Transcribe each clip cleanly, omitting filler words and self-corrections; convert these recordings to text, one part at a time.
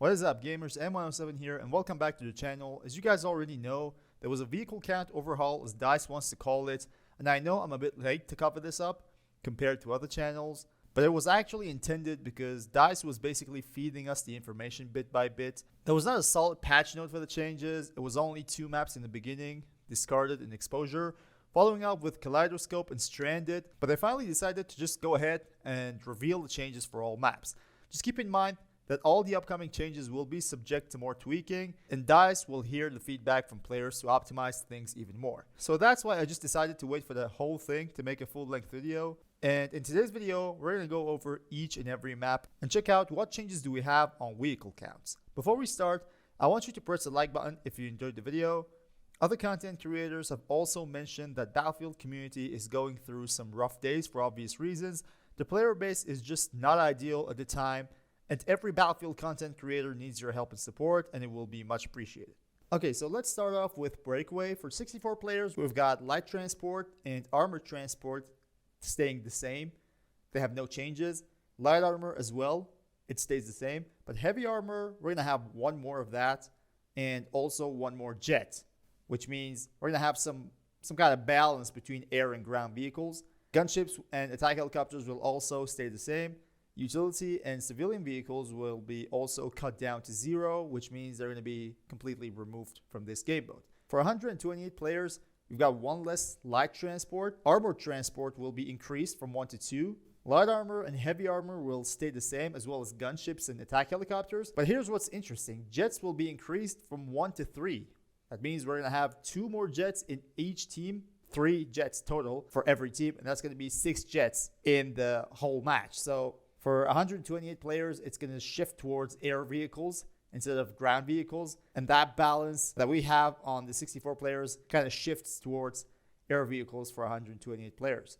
What is up, gamers? M107 here, and welcome back to the channel. As you guys already know, there was a vehicle count overhaul, as DICE wants to call it, and I know I'm a bit late to cover this up compared to other channels, but it was actually intended because DICE was basically feeding us the information bit by bit. There was not a solid patch note for the changes. It was only 2 maps in the beginning, Discarded and Exposure, following up with Kaleidoscope and Stranded, but they finally decided to just go ahead and reveal the changes for all maps. Just keep in mind that all the upcoming changes will be subject to more tweaking, and DICE will hear the feedback from players to optimize things even more. So that's why I just decided to wait for the whole thing to make a full-length video. And in today's video, we're going to go over each and every map and check out what changes do we have on vehicle counts. Before we start, I want you to press the like button if you enjoyed the video. Other content creators have also mentioned that Battlefield community is going through some rough days for obvious reasons. The player base is just not ideal at the time, and every Battlefield content creator needs your help and support, and it will be much appreciated. Okay, so let's start off with Breakaway. For 64 players, we've got light transport and armored transport staying the same. They have no changes. Light armor as well, it stays the same. But heavy armor, we're going to have one more of that, and also one more jet, which means we're going to have some kind of balance between air and ground vehicles. Gunships and attack helicopters will also stay the same. Utility and civilian vehicles will be also cut down to 0, which means they're going to be completely removed from this game mode. For 128 players, we've got one less light transport. Armored transport will be increased from 1 to 2. Light armor and heavy armor will stay the same, as well as gunships and attack helicopters. But here's what's interesting. Jets will be increased from 1 to 3. That means we're going to have 2 more jets in each team. 3 jets total for every team, and that's going to be 6 jets in the whole match. So for 128 players, it's going to shift towards air vehicles instead of ground vehicles. And that balance that we have on the 64 players kind of shifts towards air vehicles for 128 players.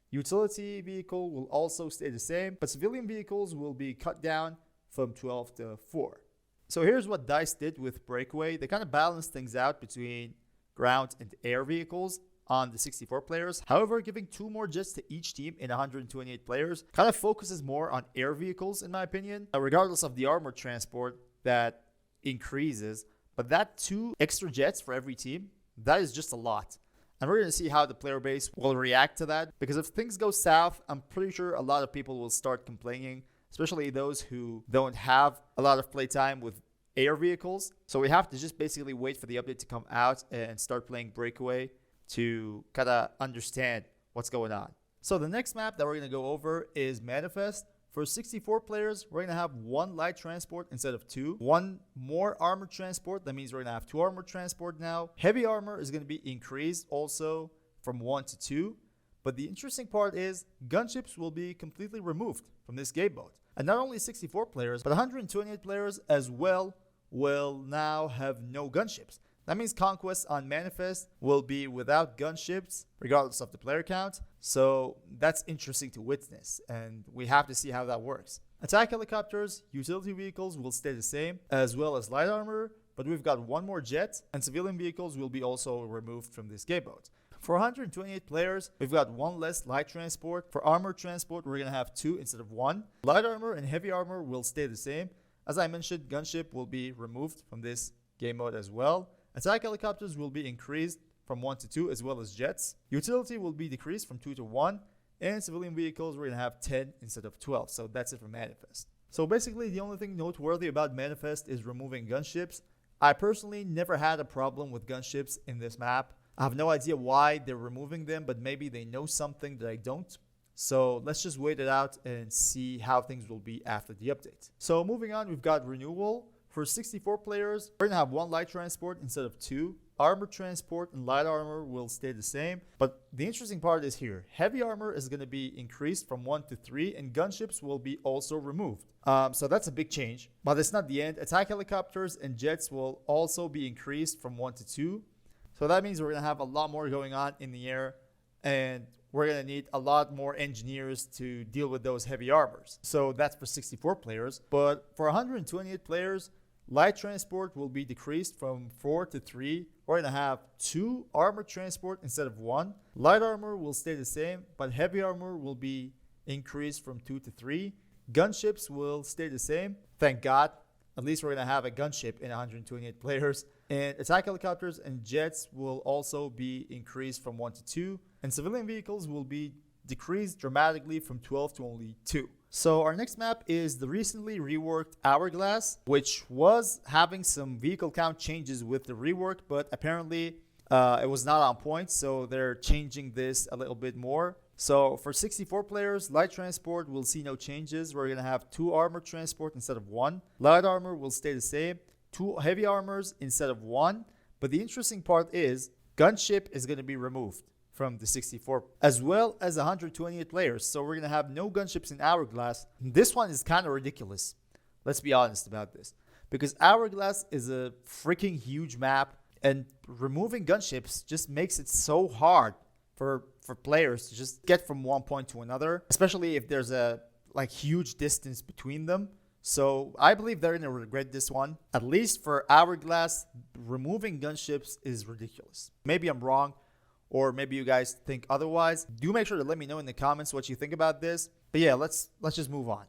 Utility vehicle will also stay the same, but civilian vehicles will be cut down from 12 to 4. So here's what DICE did with Breakaway. They kind of balanced things out between ground and air vehicles on the 64 players. However, giving 2 more jets to each team in 128 players kind of focuses more on air vehicles, in my opinion, regardless of the armored transport that increases. But that 2 extra jets for every team, that is just a lot. And we're going to see how the player base will react to that, because if things go south, I'm pretty sure a lot of people will start complaining, especially those who don't have a lot of playtime with air vehicles. So we have to just basically wait for the update to come out and start playing Breakaway to kind of understand what's going on. So the next map that we're going to go over is Manifest. For 64 players, we're going to have 1 light transport instead of 2. 1 more armored transport. That means we're going to have 2 armored transport now. Heavy armor is going to be increased also from 1 to 2. But the interesting part is gunships will be completely removed from this game mode. And not only 64 players, but 128 players as well will now have no gunships. That means conquest on Manifest will be without gunships, regardless of the player count. So that's interesting to witness, and we have to see how that works. Attack helicopters, utility vehicles will stay the same, as well as light armor, but we've got 1 more jet, and civilian vehicles will be also removed from this game mode. For 128 players, we've got 1 less light transport. For armored transport, we're going to have 2 instead of 1. Light armor and heavy armor will stay the same. As I mentioned, gunship will be removed from this game mode as well. Attack helicopters will be increased from 1 to 2, as well as jets. Utility will be decreased from 2 to 1. And civilian vehicles, we're going to have 10 instead of 12. So that's it for Manifest. So basically, the only thing noteworthy about Manifest is removing gunships. I personally never had a problem with gunships in this map. I have no idea why they're removing them, but maybe they know something that I don't. So let's just wait it out and see how things will be after the update. So moving on, we've got Renewal. For 64 players, we're going to have 1 light transport instead of 2. Armored transport and light armor will stay the same. But the interesting part is here. Heavy armor is going to be increased from 1 to 3, and gunships will be also removed. So that's a big change. But it's not the end. Attack helicopters and jets will also be increased from 1 to 2. So that means we're going to have a lot more going on in the air, and we're going to need a lot more engineers to deal with those heavy armors. So that's for 64 players. But for 128 players, light transport will be decreased from 4 to 3. We're going to have 2 armored transport instead of 1. Light armor will stay the same, but heavy armor will be increased from 2 to 3. Gunships will stay the same. Thank God. At least we're going to have a gunship in 128 players. And attack helicopters and jets will also be increased from 1 to 2. And civilian vehicles will be decreased dramatically from 12 to only 2. So our next map is the recently reworked Hourglass, which was having some vehicle count changes with the rework, but apparently it was not on point, so they're changing this a little bit more. So for 64 players, light transport will see no changes. We're going to have 2 armored transport instead of 1. Light armor will stay the same. 2 heavy armors instead of 1. But the interesting part is gunship is going to be removed from the 64, as well as 128 players. So we're going to have no gunships in Hourglass. This one is kind of ridiculous. Let's be honest about this. Because Hourglass is a freaking huge map, and removing gunships just makes it so hard for players to just get from one point to another, especially if there's a huge distance between them. So I believe they're going to regret this one. At least for Hourglass, removing gunships is ridiculous. Maybe I'm wrong, or maybe you guys think otherwise. Do make sure to let me know in the comments what you think about this. But yeah, let's just move on.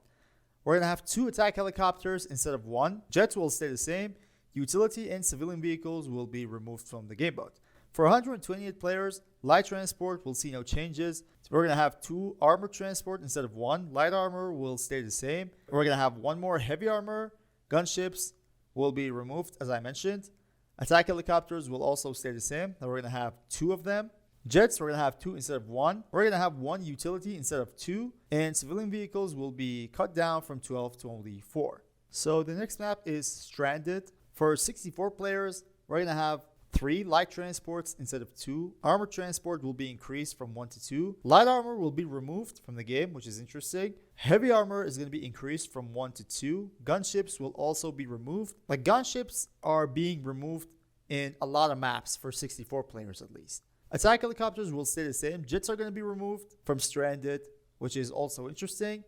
We're going to have 2 attack helicopters instead of 1. Jets will stay the same. Utility and civilian vehicles will be removed from the game mode. For 128 players, light transport will see no changes. So we're going to have 2 armored transport instead of 1. Light armor will stay the same. We're going to have 1 more heavy armor. Gunships will be removed, as I mentioned. Attack helicopters will also stay the same. Now we're going to have 2 of them. Jets, we're going to have 2 instead of 1. We're going to have 1 utility instead of 2. And civilian vehicles will be cut down from 12 to only 4. So the next map is Stranded. For 64 players, we're going to have 3 light transports instead of 2. Armored transport will be increased from 1 to 2. Light armor will be removed from the game, which is interesting. Heavy armor is going to be increased from 1 to 2. Gunships will also be removed. Gunships are being removed in a lot of maps for 64 players at least. Attack helicopters will stay the same. Jets are going to be removed from Stranded, which is also interesting.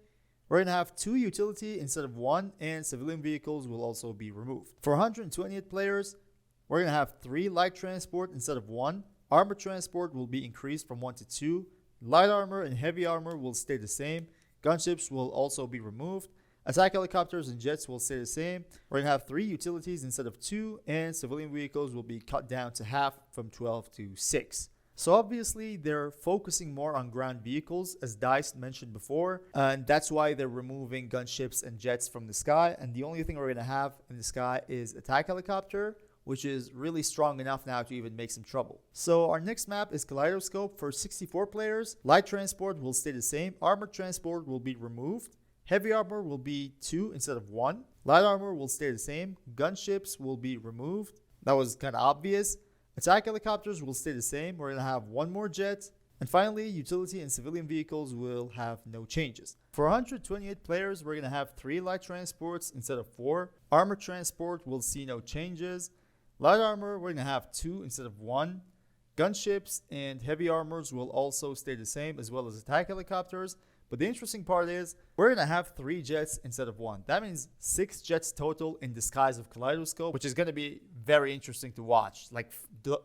We're going to have 2 utility instead of 1, and civilian vehicles will also be removed. For 128 players, we're going to have 3 light transport instead of 1. Armored transport will be increased from 1 to 2. Light armor and heavy armor will stay the same. Gunships will also be removed. Attack helicopters and jets will stay the same. We're going to have 3 utilities instead of 2, and civilian vehicles will be cut down to half from 12 to 6. So obviously they're focusing more on ground vehicles, as DICE mentioned before, and that's why they're removing gunships and jets from the sky. And the only thing we're going to have in the sky is attack helicopter, which is really strong enough now to even make some trouble. So our next map is Kaleidoscope. For 64 players, light transport will stay the same. Armored transport will be removed. Heavy armor will be 2 instead of 1. Light armor will stay the same. Gunships will be removed. That was kind of obvious. Attack helicopters will stay the same. We're going to have 1 more jet. And finally, utility and civilian vehicles will have no changes. For 128 players, we're going to have 3 light transports instead of 4. Armored transport will see no changes. Light armor, we're going to have 2 instead of 1. Gunships and heavy armors will also stay the same, as well as attack helicopters. But the interesting part is we're going to have 3 jets instead of 1. That means 6 jets total in the skies of Kaleidoscope, which is going to be very interesting to watch.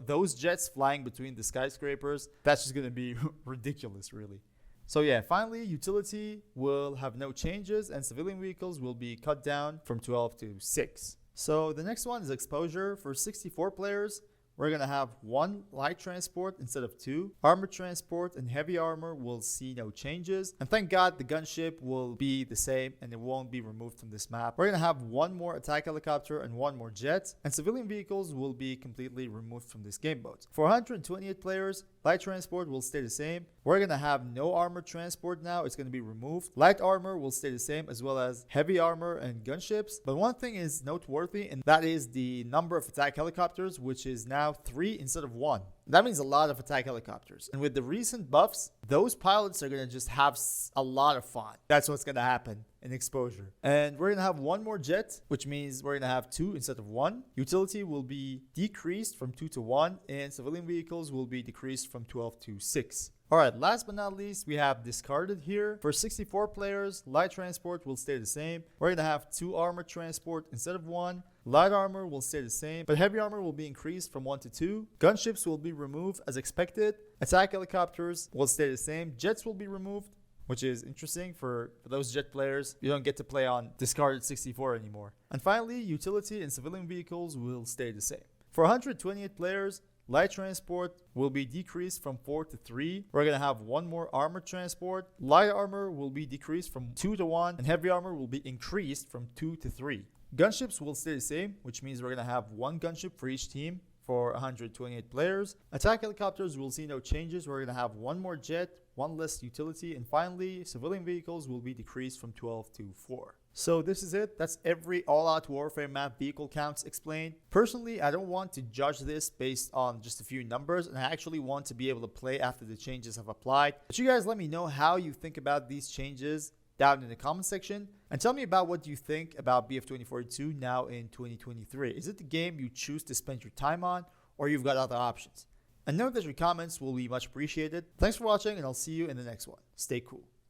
Those jets flying between the skyscrapers, that's just going to be ridiculous, really. So yeah, finally, utility will have no changes, and civilian vehicles will be cut down from 12 to 6. So the next one is exposure. For 64 players, we're going to have 1 light transport instead of 2. Armored transport and heavy armor will see no changes. And thank God the gunship will be the same and it won't be removed from this map. We're going to have 1 more attack helicopter and 1 more jet. And civilian vehicles will be completely removed from this game mode. For 128 players, light transport will stay the same. We're going to have no armored transport now. It's going to be removed. Light armor will stay the same, as well as heavy armor and gunships. But one thing is noteworthy, and that is the number of attack helicopters, which is now 3 instead of 1. That means a lot of attack helicopters. And with the recent buffs, those pilots are going to just have a lot of fun. That's what's going to happen in exposure. And we're going to have 1 more jet, which means we're going to have 2 instead of 1. Utility will be decreased from 2 to 1, and civilian vehicles will be decreased from 12 to 6. Alright, last but not least, we have discarded here. For 64 players, light transport will stay the same. We're going to have 2 armored transport instead of 1. Light armor will stay the same, but heavy armor will be increased from 1 to 2. Gunships will be removed as expected. Attack helicopters will stay the same. Jets will be removed. which is interesting for those jet players. You don't get to play on discarded 64 anymore. And finally, utility in civilian vehicles will stay the same. For 128 players, light transport will be decreased from 4 to 3. We're going to have one more armored transport. Light armor will be decreased from 2 to 1, and heavy armor will be increased from 2 to 3. Gunships will stay the same, which means we're going to have one gunship for each team for 128 players. Attack helicopters will see no changes. We're going to have one more jet, one less utility, and finally, civilian vehicles will be decreased from 12 to 4. So this is it. That's every all-out warfare map vehicle counts explained. Personally, I don't want to judge this based on just a few numbers, and I actually want to be able to play after the changes have applied. But you guys let me know how you think about these changes down in the comment section, and tell me about what you think about BF 2042 now in 2023. Is it the game you choose to spend your time on, or you've got other options? And note that your comments will be much appreciated. Thanks for watching, and I'll see you in the next one. Stay cool.